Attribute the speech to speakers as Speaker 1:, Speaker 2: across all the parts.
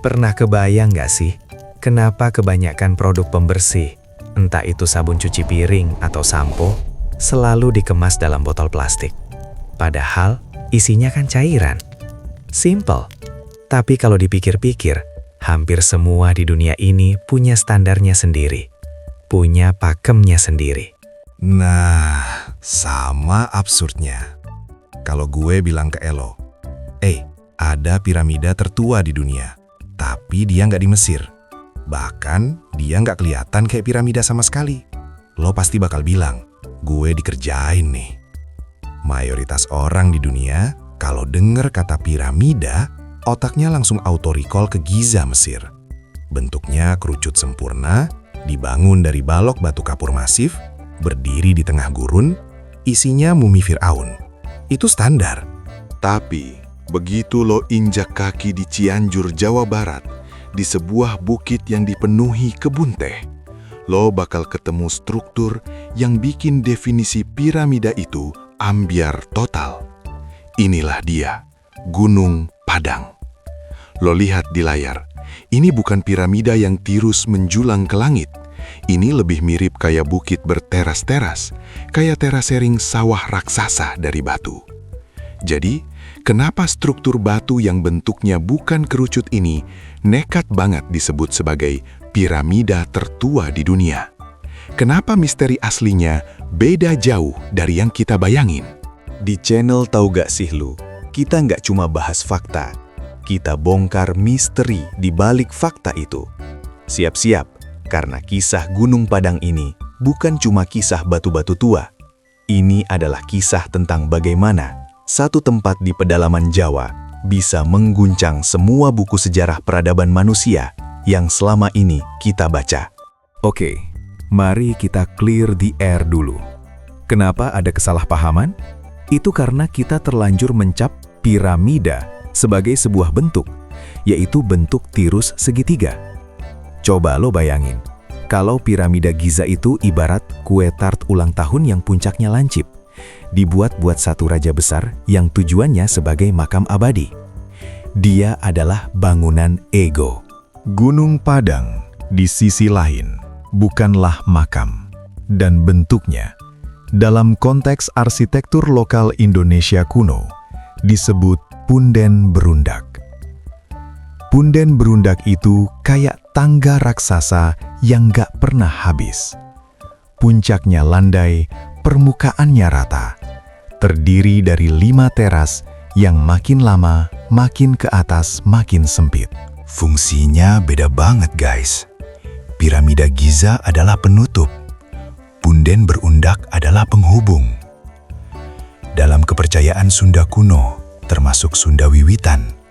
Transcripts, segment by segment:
Speaker 1: Pernah kebayang nggak sih, kenapa kebanyakan produk pembersih, entah itu sabun cuci piring atau sampo, selalu dikemas dalam botol plastik? Padahal, isinya kan cairan. Simple. Tapi kalau dipikir-pikir, hampir semua di dunia ini punya standarnya sendiri. Punya pakemnya sendiri.
Speaker 2: Nah, sama absurdnya. Kalau gue bilang ke Elo, ada piramida tertua di dunia, tapi dia nggak di Mesir. Bahkan, dia nggak kelihatan kayak piramida sama sekali. Lo pasti bakal bilang, gue dikerjain nih. Mayoritas orang di dunia, kalau denger kata piramida, otaknya langsung auto-recall ke Giza, Mesir. Bentuknya kerucut sempurna, dibangun dari balok batu kapur masif, berdiri di tengah gurun, isinya mumi Fir'aun. Itu standar.
Speaker 3: Tapi, begitu lo injak kaki di Cianjur, Jawa Barat, di sebuah bukit yang dipenuhi kebun teh, lo bakal ketemu struktur yang bikin definisi piramida itu ambyar total. Inilah dia, Gunung Padang. Lo lihat di layar, ini bukan piramida yang tirus menjulang ke langit. Ini lebih mirip kayak bukit berteras-teras, kayak terasering sawah raksasa dari batu. Jadi, kenapa struktur batu yang bentuknya bukan kerucut ini nekat banget disebut sebagai piramida tertua di dunia? Kenapa misteri aslinya beda jauh dari yang kita bayangin?
Speaker 4: Di channel Tahu Gak Sih Lu, kita nggak cuma bahas fakta, kita bongkar misteri di balik fakta itu. Siap-siap, karena kisah Gunung Padang ini bukan cuma kisah batu-batu tua. Ini adalah kisah tentang bagaimana satu tempat di pedalaman Jawa bisa mengguncang semua buku sejarah peradaban manusia yang selama ini kita baca.
Speaker 5: Oke, mari kita clear the air dulu. Kenapa ada kesalahpahaman? Itu karena kita terlanjur mencap piramida sebagai sebuah bentuk, yaitu bentuk tirus segitiga. Coba lo bayangin, kalau piramida Giza itu ibarat kue tart ulang tahun yang puncaknya lancip, dibuat buat satu raja besar yang tujuannya sebagai makam abadi. Dia adalah bangunan ego.
Speaker 4: Gunung Padang, di sisi lain, bukanlah makam, dan bentuknya, dalam konteks arsitektur lokal Indonesia kuno, disebut punden berundak. Punden berundak itu kayak tangga raksasa yang gak pernah habis. Puncaknya landai, permukaannya rata, terdiri dari 5 teras yang makin lama, makin ke atas, makin sempit.
Speaker 2: Fungsinya beda banget, guys. Piramida Giza adalah penutup. Punden berundak adalah penghubung. Dalam kepercayaan Sunda kuno, termasuk Sunda Wiwitan,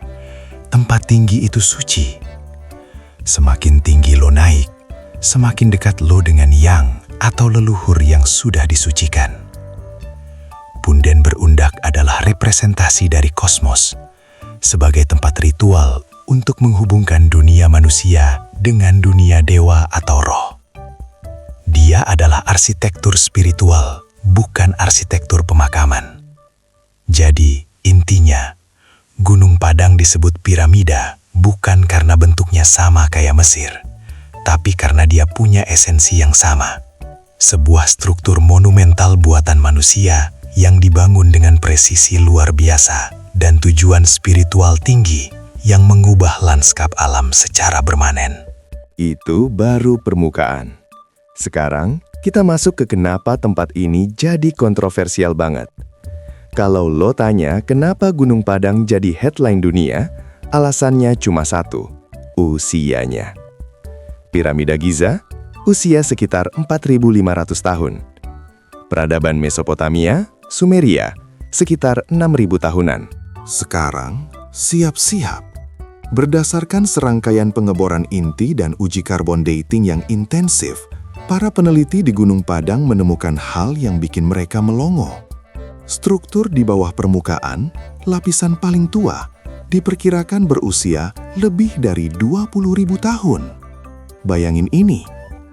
Speaker 2: tempat tinggi itu suci. Semakin tinggi lo naik, semakin dekat lo dengan yang atau leluhur yang sudah disucikan. Punden berundak adalah representasi dari kosmos, sebagai tempat ritual untuk menghubungkan dunia manusia dengan dunia dewa atau roh. Dia adalah arsitektur spiritual, bukan arsitektur pemakaman. Jadi, intinya, Gunung Padang disebut piramida bukan karena bentuknya sama kayak Mesir, tapi karena dia punya esensi yang sama. Sebuah struktur monumental buatan manusia yang dibangun dengan presisi luar biasa dan tujuan spiritual tinggi yang mengubah lanskap alam secara permanen.
Speaker 6: Itu baru permukaan. Sekarang, kita masuk ke kenapa tempat ini jadi kontroversial banget. Kalau lo tanya kenapa Gunung Padang jadi headline dunia, alasannya cuma satu, usianya. Piramida Giza, usia sekitar 4.500 tahun. Peradaban Mesopotamia, Sumeria, sekitar 6.000 tahunan.
Speaker 3: Sekarang, siap-siap. Berdasarkan serangkaian pengeboran inti dan uji karbon dating yang intensif, para peneliti di Gunung Padang menemukan hal yang bikin mereka melongo. Struktur di bawah permukaan, lapisan paling tua, diperkirakan berusia lebih dari 20.000 tahun. Bayangin ini,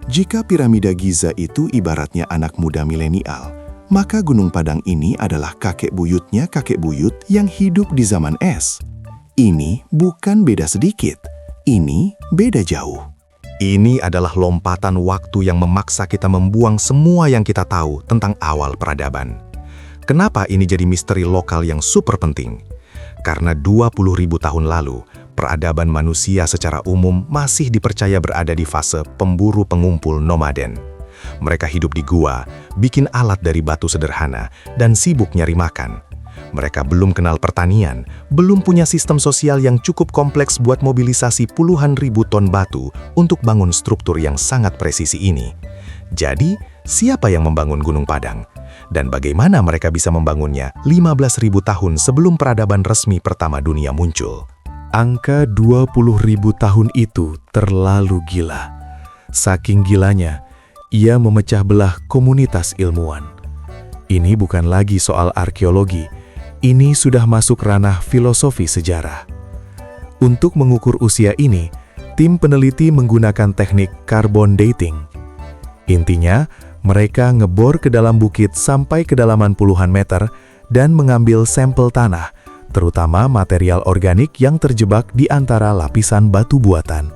Speaker 3: jika piramida Giza itu ibaratnya anak muda milenial, maka Gunung Padang ini adalah kakek buyutnya kakek buyut yang hidup di zaman es. Ini bukan beda sedikit,
Speaker 6: ini beda jauh.
Speaker 3: Ini adalah lompatan waktu yang memaksa kita membuang semua yang kita tahu tentang awal peradaban. Kenapa ini jadi misteri lokal yang super penting? Karena 20.000 tahun lalu, peradaban manusia secara umum masih dipercaya berada di fase pemburu-pengumpul nomaden. Mereka hidup di gua, bikin alat dari batu sederhana, dan sibuk nyari makan. Mereka belum kenal pertanian, belum punya sistem sosial yang cukup kompleks buat mobilisasi puluhan ribu ton batu untuk bangun struktur yang sangat presisi ini. Jadi, siapa yang membangun Gunung Padang? Dan bagaimana mereka bisa membangunnya 15.000 tahun sebelum peradaban resmi pertama dunia muncul?
Speaker 4: Angka 20.000 tahun itu terlalu gila. Saking gilanya, ia memecah belah komunitas ilmuwan. Ini bukan lagi soal arkeologi, ini sudah masuk ranah filosofi sejarah. Untuk mengukur usia ini, tim peneliti menggunakan teknik carbon dating. Intinya, mereka ngebor ke dalam bukit sampai kedalaman puluhan meter dan mengambil sampel tanah, terutama material organik yang terjebak di antara lapisan batu buatan.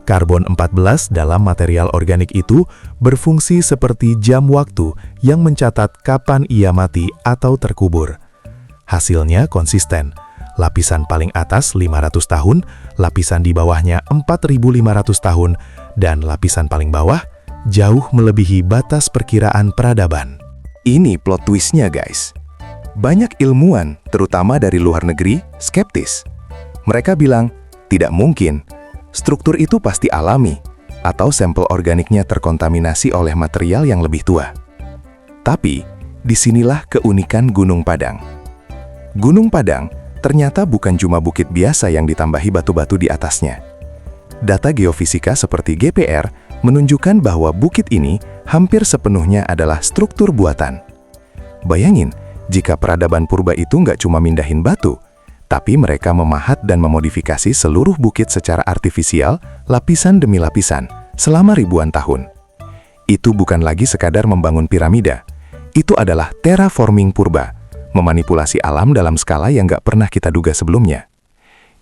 Speaker 4: Karbon 14 dalam material organik itu berfungsi seperti jam waktu yang mencatat kapan ia mati atau terkubur. Hasilnya konsisten. Lapisan paling atas 500 tahun, lapisan di bawahnya 4.500 tahun, dan lapisan paling bawah jauh melebihi batas perkiraan peradaban.
Speaker 6: Ini plot twist-nya, guys. Banyak ilmuwan, terutama dari luar negeri, skeptis. Mereka bilang, tidak mungkin. Struktur itu pasti alami, atau sampel organiknya terkontaminasi oleh material yang lebih tua. Tapi, disinilah keunikan Gunung Padang. Gunung Padang ternyata bukan cuma bukit biasa yang ditambahi batu-batu di atasnya. Data geofisika seperti GPR menunjukkan bahwa bukit ini hampir sepenuhnya adalah struktur buatan. Bayangin, jika peradaban purba itu nggak cuma mindahin batu, tapi mereka memahat dan memodifikasi seluruh bukit secara artifisial, lapisan demi lapisan, selama ribuan tahun. Itu bukan lagi sekadar membangun piramida. Itu adalah terraforming purba, memanipulasi alam dalam skala yang nggak pernah kita duga sebelumnya.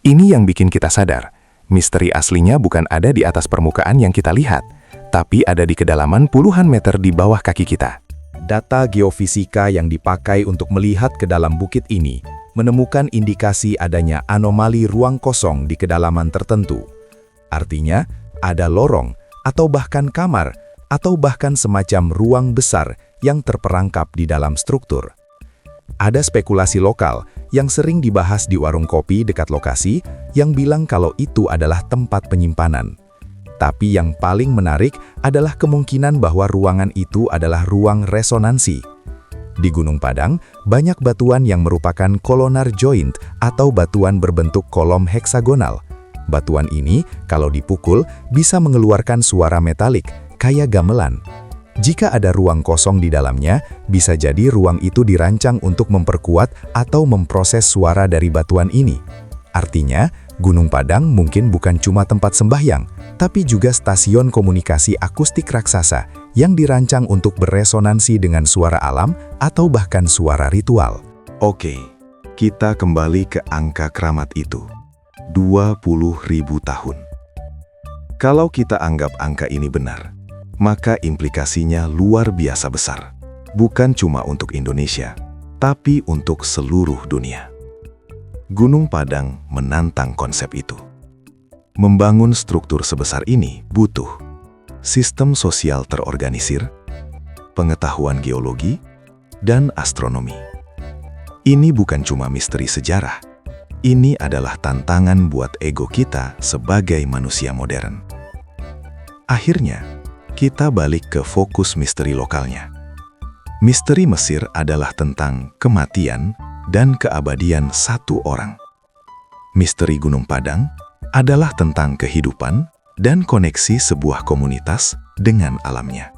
Speaker 6: Ini yang bikin kita sadar, misteri aslinya bukan ada di atas permukaan yang kita lihat, tapi ada di kedalaman puluhan meter di bawah kaki kita.
Speaker 5: Data geofisika yang dipakai untuk melihat ke dalam bukit ini menemukan indikasi adanya anomali ruang kosong di kedalaman tertentu. Artinya, ada lorong, atau bahkan kamar, atau bahkan semacam ruang besar yang terperangkap di dalam struktur. Ada spekulasi lokal yang sering dibahas di warung kopi dekat lokasi yang bilang kalau itu adalah tempat penyimpanan. Tapi yang paling menarik adalah kemungkinan bahwa ruangan itu adalah ruang resonansi. Di Gunung Padang, banyak batuan yang merupakan columnar joint atau batuan berbentuk kolom heksagonal. Batuan ini, kalau dipukul, bisa mengeluarkan suara metalik, kayak gamelan. Jika ada ruang kosong di dalamnya, bisa jadi ruang itu dirancang untuk memperkuat atau memproses suara dari batuan ini. Artinya, Gunung Padang mungkin bukan cuma tempat sembahyang, tapi juga stasiun komunikasi akustik raksasa yang dirancang untuk beresonansi dengan suara alam atau bahkan suara ritual.
Speaker 3: Oke, kita kembali ke angka keramat itu. 20.000 tahun. Kalau kita anggap angka ini benar, maka implikasinya luar biasa besar. Bukan cuma untuk Indonesia, tapi untuk seluruh dunia. Gunung Padang menantang konsep itu. Membangun struktur sebesar ini butuh sistem sosial terorganisir, pengetahuan geologi, dan astronomi. Ini bukan cuma misteri sejarah. Ini adalah tantangan buat ego kita sebagai manusia modern. Akhirnya, kita balik ke fokus misteri lokalnya. Misteri Mesir adalah tentang kematian dan keabadian satu orang. Misteri Gunung Padang adalah tentang kehidupan dan koneksi sebuah komunitas dengan alamnya.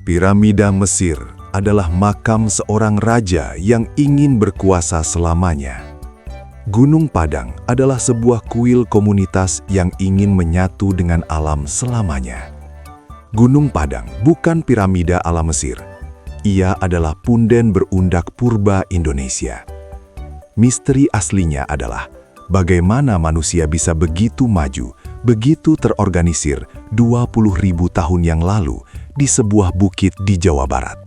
Speaker 3: Piramida Mesir adalah makam seorang raja yang ingin berkuasa selamanya. Gunung Padang adalah sebuah kuil komunitas yang ingin menyatu dengan alam selamanya. Gunung Padang bukan piramida ala Mesir. Ia adalah punden berundak purba Indonesia. Misteri aslinya adalah
Speaker 2: bagaimana manusia bisa begitu maju, begitu terorganisir 20.000 tahun yang lalu di sebuah bukit di Jawa Barat.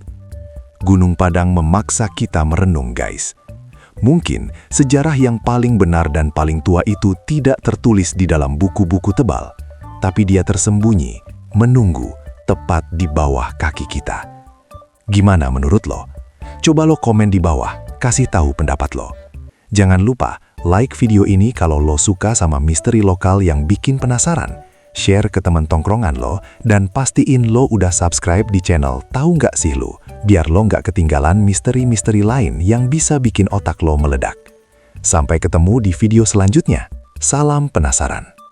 Speaker 2: Gunung Padang memaksa kita merenung, guys. Mungkin sejarah yang paling benar dan paling tua itu tidak tertulis di dalam buku-buku tebal, tapi dia tersembunyi, menunggu, tepat di bawah kaki kita. Gimana menurut lo? Coba lo komen di bawah, kasih tahu pendapat lo. Jangan lupa like video ini kalau lo suka sama misteri lokal yang bikin penasaran. Share ke teman tongkrongan lo, dan pastiin lo udah subscribe di channel Tahu Nggak Sih Lu, biar lo nggak ketinggalan misteri-misteri lain yang bisa bikin otak lo meledak. Sampai ketemu di video selanjutnya. Salam penasaran.